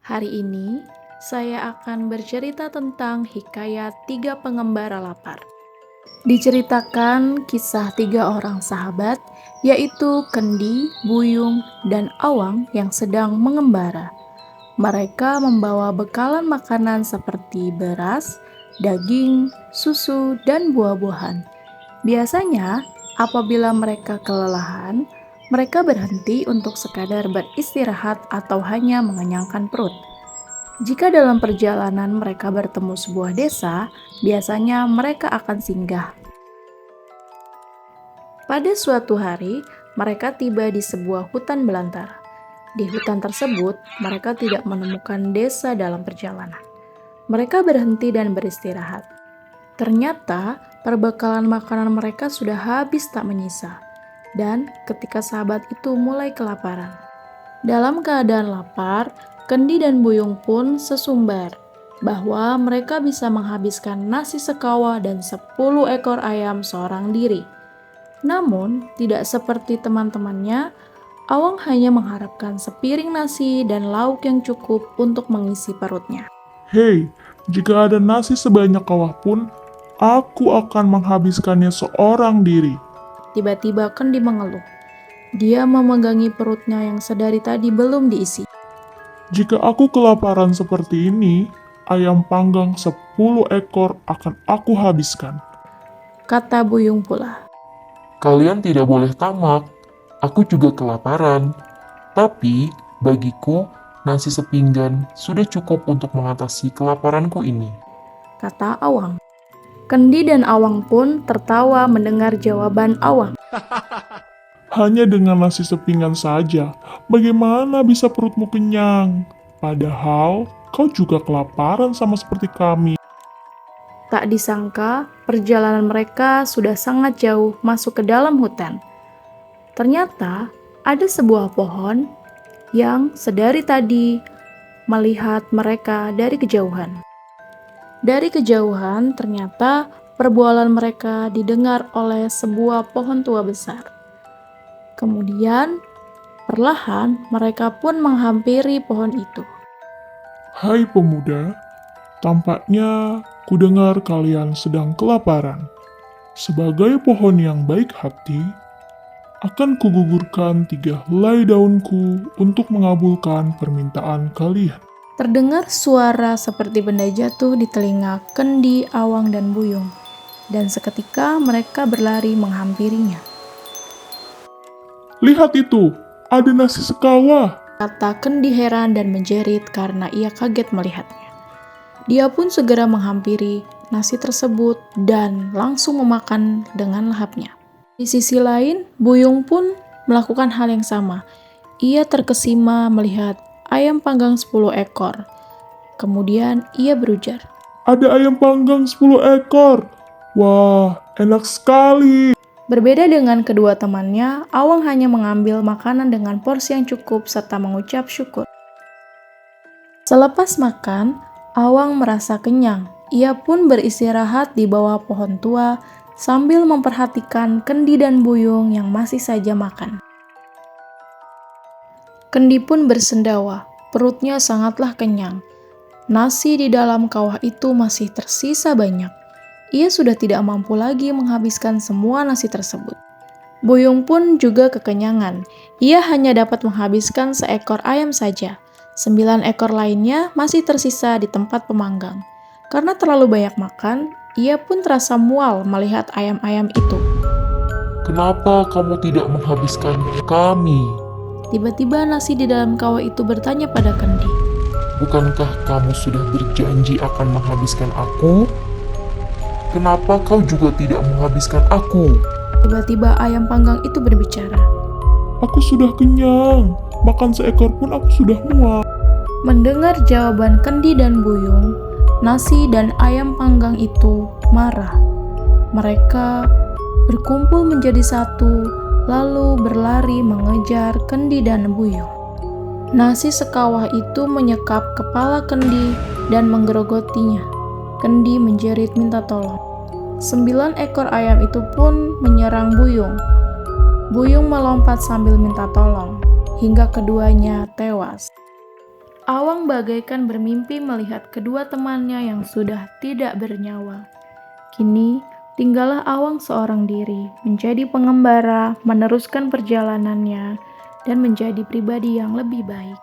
Hari ini, saya akan bercerita tentang hikayat tiga pengembara lapar. Diceritakan kisah tiga orang sahabat, yaitu Kendi, Buyung, dan Awang yang sedang mengembara. Mereka membawa bekalan makanan seperti beras, daging, susu, dan buah-buahan. Biasanya, apabila mereka kelelahan, mereka berhenti untuk sekadar beristirahat atau hanya mengenyangkan perut. Jika dalam perjalanan mereka bertemu sebuah desa, biasanya mereka akan singgah. Pada suatu hari, mereka tiba di sebuah hutan belantara. Di hutan tersebut, mereka tidak menemukan desa dalam perjalanan. Mereka berhenti dan beristirahat. Ternyata, perbekalan makanan mereka sudah habis tak menyisa. Dan ketika sahabat itu mulai kelaparan. Dalam keadaan lapar, Kendi dan Buyung pun sesumbar bahwa mereka bisa menghabiskan nasi sekawa dan 10 ekor ayam seorang diri. Namun, tidak seperti teman-temannya, Awang hanya mengharapkan sepiring nasi dan lauk yang cukup untuk mengisi perutnya. Hei, jika ada nasi sebanyak kawah pun, aku akan menghabiskannya seorang diri. Tiba-tiba Kendi mengeluh. Dia memegangi perutnya yang sedari tadi belum diisi. Jika aku kelaparan seperti ini, ayam panggang 10 ekor akan aku habiskan. Kata Buyung pula. Kalian tidak boleh tamak, aku juga kelaparan. Tapi, bagiku, nasi sepinggan sudah cukup untuk mengatasi kelaparanku ini. Kata Awang. Kendi dan Awang pun tertawa mendengar jawaban Awang. Hanya dengan nasi sepinggan saja, bagaimana bisa perutmu kenyang? Padahal, kau juga kelaparan sama seperti kami. Tak disangka, perjalanan mereka sudah sangat jauh masuk ke dalam hutan. Ternyata, ada sebuah pohon yang sedari tadi melihat mereka dari kejauhan. Dari kejauhan, ternyata perbualan mereka didengar oleh sebuah pohon tua besar. Kemudian, perlahan mereka pun menghampiri pohon itu. Hai pemuda, tampaknya kudengar kalian sedang kelaparan. Sebagai pohon yang baik hati, akan kugugurkan 3 helai daunku untuk mengabulkan permintaan kalian. Terdengar suara seperti benda jatuh di telinga Kendi, Awang, dan Buyung, dan seketika mereka berlari menghampirinya. Lihat itu, ada nasi sekawa. Kata Kendi heran dan menjerit karena ia kaget melihatnya. Dia pun segera menghampiri nasi tersebut dan langsung memakan dengan lahapnya. Di sisi lain, Buyung pun melakukan hal yang sama. Ia terkesima melihat ayam panggang 10 ekor. Kemudian ia berujar, Ada ayam panggang 10 ekor. Wah, enak sekali. berbeda dengan kedua temannya, Awang hanya mengambil makanan dengan porsi yang cukup serta mengucap syukur. Selepas makan, Awang merasa kenyang. Ia pun beristirahat di bawah pohon tua sambil memperhatikan Kendi dan Buyung yang masih saja makan. Kendi pun bersendawa, perutnya sangatlah kenyang. Nasi di dalam kawah itu masih tersisa banyak. Ia sudah tidak mampu lagi menghabiskan semua nasi tersebut. Buyung pun juga kekenyangan. Ia hanya dapat menghabiskan seekor ayam saja. 9 ekor lainnya masih tersisa di tempat pemanggang. Karena terlalu banyak makan, ia pun terasa mual melihat ayam-ayam itu. Kenapa kamu tidak menghabiskan kami? Tiba-tiba nasi di dalam kawah itu bertanya pada Kendi. Bukankah kamu sudah berjanji akan menghabiskan aku? Kenapa kau juga tidak menghabiskan aku? Tiba-tiba ayam panggang itu berbicara. Aku sudah kenyang. Makan seekor pun aku sudah mual. Mendengar jawaban Kendi dan Buyung, nasi dan ayam panggang itu marah. Mereka berkumpul menjadi satu, lalu berlari mengejar Kendi dan Buyung. Nasi sekawah itu menyekap kepala Kendi dan menggerogotinya. Kendi menjerit minta tolong. 9 ekor ayam itu pun menyerang Buyung. Buyung melompat sambil minta tolong, hingga keduanya tewas. Awang bagaikan bermimpi melihat kedua temannya yang sudah tidak bernyawa. Kini, tinggallah Awang seorang diri, menjadi pengembara, meneruskan perjalanannya, dan menjadi pribadi yang lebih baik.